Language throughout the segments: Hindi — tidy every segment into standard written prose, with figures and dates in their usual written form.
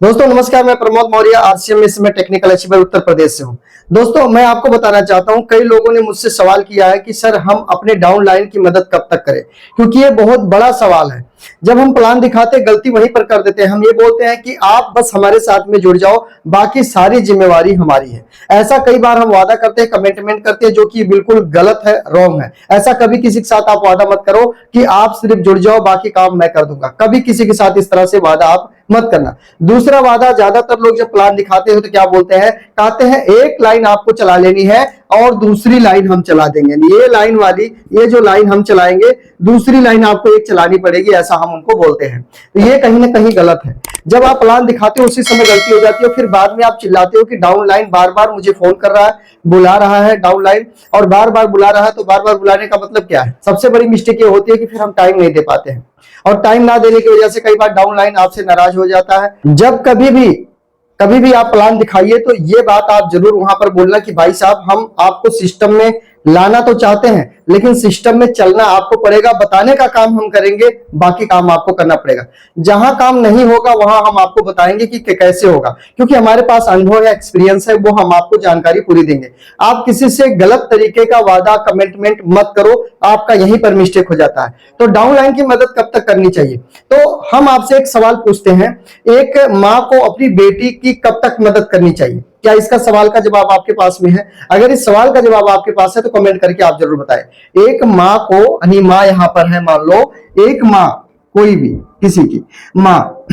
दोस्तों नमस्कार, मैं प्रमोद मौर्य आरसीएमएस में टेक्निकल अचीवर उत्तर प्रदेश से हूं। दोस्तों मैं आपको बताना चाहता हूं, कई लोगों ने मुझसे सवाल किया है कि सर हम अपने डाउन लाइन की मदद कब तक करें, क्योंकि ये बहुत बड़ा सवाल है। जब हम प्लान दिखाते गलती वहीं पर कर देते हैं। हम ये बोलते हैं कि आप बस हमारे साथ में जुड़ जाओ, बाकी सारी जिम्मेवारी हमारी है। ऐसा कई बार हम वादा करते हैं, कमिटमेंट करते हैं, जो कि बिल्कुल गलत है, रॉन्ग है। ऐसा कभी किसी के साथ आप वादा मत करो कि आप सिर्फ जुड़ जाओ, बाकी काम मैं कर दूंगा। कभी किसी के साथ इस तरह से वादा आप मत करना। दूसरा वादा, ज्यादातर लोग जब प्लान दिखाते हैं तो क्या बोलते हैं, कहते हैं एक लाइन आपको चला लेनी है और दूसरी लाइन हम चला देंगे। ये लाइन वाली, ये जो लाइन हम चलाएंगे, दूसरी लाइन आपको एक चलानी पड़ेगी, ऐसा हम उनको बोलते हैं। तो ये कहीं ना कहीं गलत है। जब आप प्लान दिखाते हो उसी समय गलती हो जाती है, फिर बाद में आप चिल्लाते हो कि डाउन लाइन बार बार मुझे फोन कर रहा है, बुला रहा है डाउन लाइन, और बार बार बुला रहा है। तो बार बार बुलाने का मतलब क्या है? सबसे बड़ी मिस्टेक ये होती है कि फिर हम टाइम नहीं दे पाते हैं, और टाइम ना देने की वजह से कई बार डाउन लाइन आपसे नाराज हो जाता है। जब कभी भी आप प्लान दिखाइए तो ये बात आप जरूर वहां पर बोलना कि भाई साहब, हम आपको सिस्टम में लाना तो चाहते हैं, लेकिन सिस्टम में चलना आपको पड़ेगा। बताने का काम हम करेंगे, बाकी काम आपको करना पड़ेगा। जहां काम नहीं होगा वहां हम आपको बताएंगे कि कैसे होगा, क्योंकि हमारे पास अनुभव या एक्सपीरियंस है, वो हम आपको जानकारी पूरी देंगे। आप किसी से गलत तरीके का वादा, कमिटमेंट मत करो, आपका यहीं पर मिस्टेक हो जाता है। तो डाउन लाइन की मदद कब तक करनी चाहिए? तो हम आपसे एक सवाल पूछते हैं, एक माँ को अपनी बेटी की कब तक मदद करनी चाहिए? क्या इसका सवाल का जवाब आपके पास में है? अगर इस सवाल का जवाब आपके पास है तो कमेंट करके आप जरूर बताएं। एक माँ को, यानी माँ यहां पर है, मान लो एक माँ, कोई भी किसी की माँ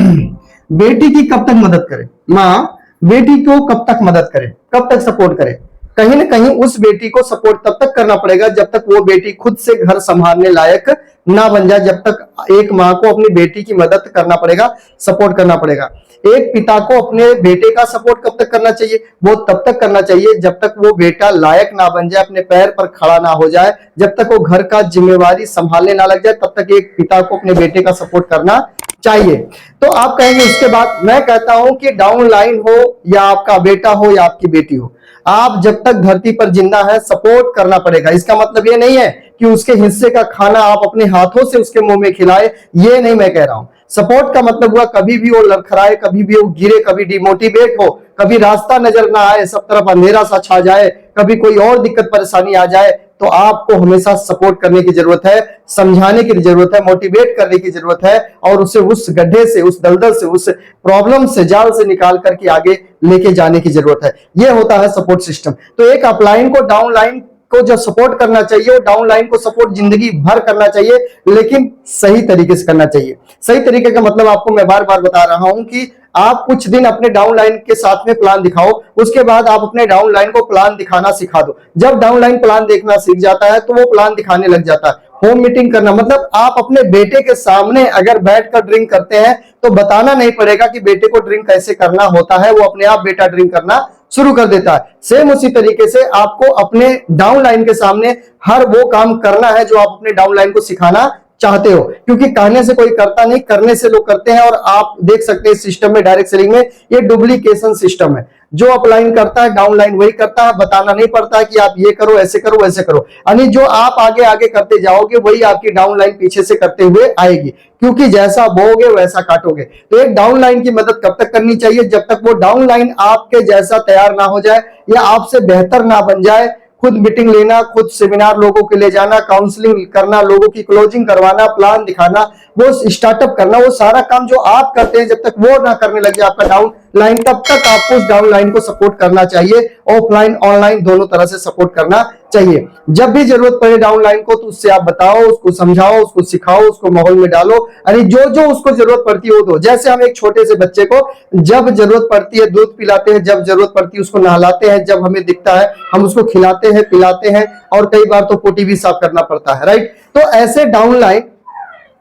बेटी की कब तक मदद करे? माँ बेटी को कब तक मदद करे, कब तक सपोर्ट करे? कहीं ना कहीं उस बेटी को सपोर्ट तब तक करना पड़ेगा जब तक वो बेटी खुद से घर संभालने लायक ना बन जाए। जब तक एक माँ को अपनी बेटी की मदद करना पड़ेगा, सपोर्ट करना पड़ेगा। एक पिता को अपने बेटे का सपोर्ट कब तक करना चाहिए? वो तब तक करना चाहिए जब तक वो बेटा लायक ना बन जाए, अपने पैर पर खड़ा ना हो जाए, जब तक वो घर का जिम्मेवारी संभालने ना लग जाए, तब तक एक पिता को अपने बेटे का सपोर्ट करना चाहिए। तो आप कहेंगे उसके बाद, मैं कहता हूं कि डाउन लाइन हो या आपका बेटा हो या आपकी बेटी हो, आप जब तक धरती पर जिंदा है सपोर्ट करना पड़ेगा। इसका मतलब ये नहीं है कि उसके हिस्से का खाना आप अपने हाथों से उसके मुंह में खिलाए, ये नहीं मैं कह रहा हूं। सपोर्ट का मतलब हुआ कभी भी वो लड़खड़ाए, कभी भी वो गिरे, कभी डिमोटिवेट हो, कभी रास्ता नजर ना आए, सब तरफ अंधेरा सा छा जाए, कभी कोई और दिक्कत परेशानी आ जाए, तो आपको हमेशा सपोर्ट करने की जरूरत है, समझाने की जरूरत है, मोटिवेट करने की जरूरत है, और उसे उस गड्ढे से, उस दलदल से, उस प्रॉब्लम से, जाल से निकाल करके आगे लेके जाने की जरूरत है। यह होता है सपोर्ट सिस्टम। तो एक अपलाइन को डाउन लाइन को जो सपोर्ट करना चाहिए, वो डाउन लाइन को सपोर्ट जिंदगी भर करना चाहिए, लेकिन सही तरीके से करना चाहिए। सही तरीके का मतलब आपको मैं बार बार बता रहा हूं कि आप कुछ दिन अपने डाउन लाइन के साथ में प्लान दिखाओ, उसके बाद आप अपने डाउन लाइन को प्लान दिखाना सिखा दो। जब डाउन लाइन प्लान देखना सीख जाता है तो वो प्लान दिखाने लग जाता है। होम मीटिंग करना मतलब आप अपने बेटे के सामने अगर बैठकर ड्रिंक करते हैं तो बताना नहीं पड़ेगा कि बेटे को ड्रिंक कैसे करना होता है, वो अपने आप बेटा ड्रिंक करना शुरू कर देता है। सेम उसी तरीके से आपको अपने डाउन लाइन के सामने हर वो काम करना है जो आप अपने डाउन लाइन को सिखाना चाहते हो, क्योंकि कहने से कोई करता नहीं, करने से लोग करते हैं। और आप देख सकते हैं इस सिस्टम में, डायरेक्ट सेलिंग में, ये डुप्लीकेशन सिस्टम है। जो अपलाइन करता है डाउन लाइन वही करता है, बताना नहीं पड़ता है कि आप ये करो, ऐसे करो, वैसे करो। यानी जो आप आगे आगे करते जाओगे वही आपकी डाउन लाइन पीछे से करते हुए आएगी, क्योंकि जैसा बोओगे वैसा काटोगे। तो एक डाउन लाइन की मदद कब तक करनी चाहिए? जब तक वो डाउन लाइन आपके जैसा तैयार ना हो जाए या आपसे बेहतर ना बन जाए। खुद मीटिंग लेना, खुद सेमिनार लोगों के ले जाना, काउंसलिंग करना, लोगों की क्लोजिंग करवाना, प्लान दिखाना, वो स्टार्टअप करना, वो सारा काम जो आप करते हैं, जब तक वो ना करने लगे आपका डाउन लाइन, तब तक आपको उस डाउन लाइन को सपोर्ट करना चाहिए। ऑफलाइन ऑनलाइन दोनों तरह से सपोर्ट करना चाहिए। जब भी जरूरत पड़े डाउन लाइन को, तो उससे आप बताओ, उसको समझाओ, उसको सिखाओ, उसको माहौल में डालो। यानी जो जो उसको जरूरत पड़ती है वो दो। जैसे हम एक छोटे से बच्चे को जब जरूरत पड़ती है दूध पिलाते हैं, जब जरूरत पड़ती है उसको नहलाते हैं, जब हमें दिखता है हम उसको खिलाते हैं, पिलाते हैं, और कई बार तो पोटी भी साफ करना पड़ता है, राइट। तो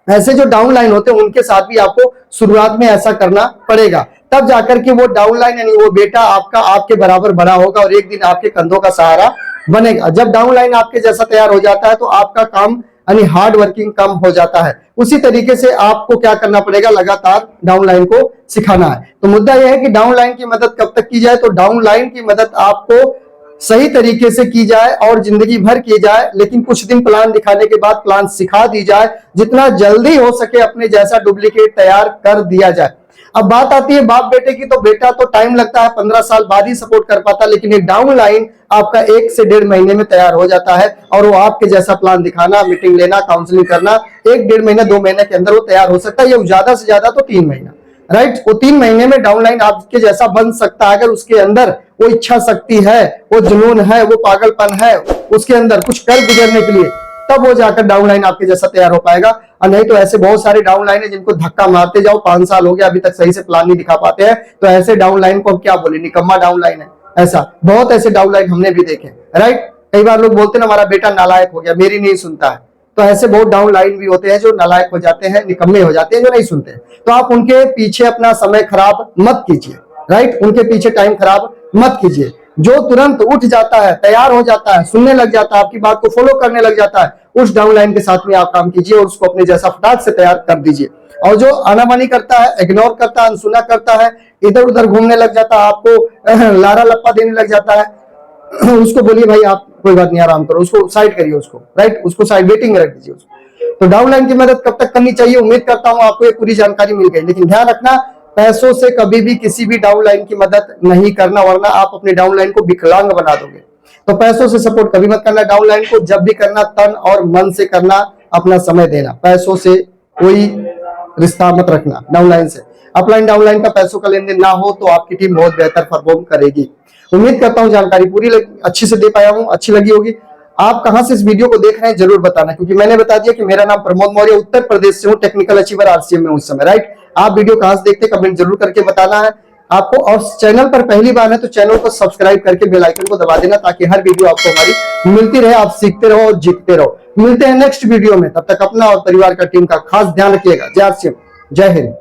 ऐसे जो डाउन लाइन होते हैं उनके साथ भी आपको शुरुआत में ऐसा करना पड़ेगा, तब जाकर के वो डाउन लाइन, यानी वो बेटा आपका आपके बराबर बड़ा होगा और एक दिन आपके कंधों का सहारा बनेगा। जब डाउन लाइन आपके जैसा तैयार हो जाता है तो आपका काम, यानी हार्ड वर्किंग, कम हो जाता है। उसी तरीके से आपको क्या करना पड़ेगा? लगातार डाउन लाइन को सिखाना है। तो मुद्दा यह है कि डाउन लाइन की मदद कब तक की जाए? तो डाउन लाइन की मदद आपको सही तरीके से की जाए और जिंदगी भर की जाए, लेकिन कुछ दिन प्लान दिखाने के बाद प्लान सिखा दी जाए। जितना जल्दी हो सके अपने जैसा डुप्लीकेट तैयार कर दिया जाए। अब बात आती है बाप बेटे की, तो बेटा तो टाइम लगता है, 15 साल बाद ही सपोर्ट कर पाता, लेकिन ये डाउन लाइन आपका 1 से 1.5 महीने में तैयार हो जाता है और वो आपके जैसा प्लान दिखाना, मीटिंग लेना, काउंसलिंग करना 1-1.5 महीना 2 महीने के अंदर वो तैयार हो सकता है, ये ज्यादा से ज्यादा तो 3 महीना, राइट। वो 3 महीने में डाउन लाइन आपके जैसा बन सकता है अगर उसके अंदर वो इच्छा शक्ति है, वो जुनून है, वो पागलपन है उसके अंदर कुछ कर गुजरने के लिए, तब वो जाकर डाउन लाइन आपके जैसा तैयार हो पाएगा। और नहीं तो ऐसे बहुत सारे डाउन लाइन है जिनको धक्का मारते जाओ, 5 साल हो गया अभी तक सही से प्लान नहीं दिखा पाते हैं, तो ऐसे डाउन लाइन को क्या बोले, निकम्मा डाउन लाइन है। ऐसा बहुत ऐसे डाउन लाइन हमने भी देखे, राइट। कई बार लोग बोलते हैं हमारा बेटा नालायक हो गया, मेरी नहीं सुनता है, तो ऐसे बहुत डाउन लाइन भी होते हैं जो नालायक हो जाते हैं, निकम्मे हो जाते हैं, जो नहीं सुनते। तो आप उनके पीछे अपना समय खराब मत कीजिए, राइट। उनके पीछे टाइम खराब मत कीजिए। जो तुरंत उठ जाता है, तैयार हो जाता है, सुनने लग जाता है, आपकी बात को फॉलो करने लग जाता है, उस डाउन लाइन के साथ में आप काम कीजिए और उसको अपने जैसा फटाक से तैयार कर दीजिए। और जो आनाबानी करता है, इग्नोर करता है, अनसुना करता है, इधर उधर घूमने लग जाता है, आपको लारा लप्पा देने लग जाता है, उसको बोलिए भाई आप कोई बात नहीं, आराम करो, उसको साइड करिए, उसको राइट, उसको साइड वेटिंग में रख दीजिए उसको। तो डाउन लाइन की मदद कब तक करनी चाहिए, उम्मीद करता हूं आपको ये पूरी जानकारी मिल गई। लेकिन ध्यान रखना, पैसों से कभी भी किसी भी डाउन लाइन की मदद नहीं करना, वरना आप अपने डाउन लाइन को विकलांग बना दोगे। तो पैसों से सपोर्ट कभी मत करना डाउन लाइन को, जब भी करना तन और मन से करना, अपना समय देना, पैसों से कोई रिश्ता मत रखना डाउन लाइन से। अपलाइन डाउन लाइन का पैसों का लेन देन ना हो तो आपकी टीम बहुत बेहतर परफॉर्म करेगी। उम्मीद करता हूं जानकारी पूरी अच्छी से दे पाया हूं, अच्छी लगी होगी। आप कहां से इस वीडियो को देख रहे हैं जरूर बताना, क्योंकि मैंने बता दिया कि मेरा नाम प्रमोद मौर्य, उत्तर प्रदेश से हूं, टेक्निकल अचीवर आरसीएम में हूं इस समय, राइट। आप वीडियो कहां से देखते हैं कमेंट जरूर करके बताना है आपको, और चैनल पर पहली बार है तो चैनल को सब्सक्राइब करके बेल आइकन को दबा देना, ताकि हर वीडियो आपको हमारी मिलती रहे, आप सीखते रहो और जीतते रहो। मिलते हैं नेक्स्ट वीडियो में, तब तक अपना और परिवार का टीम का खास ध्यान रखिएगा। जय आरसीएम, जय हिंद।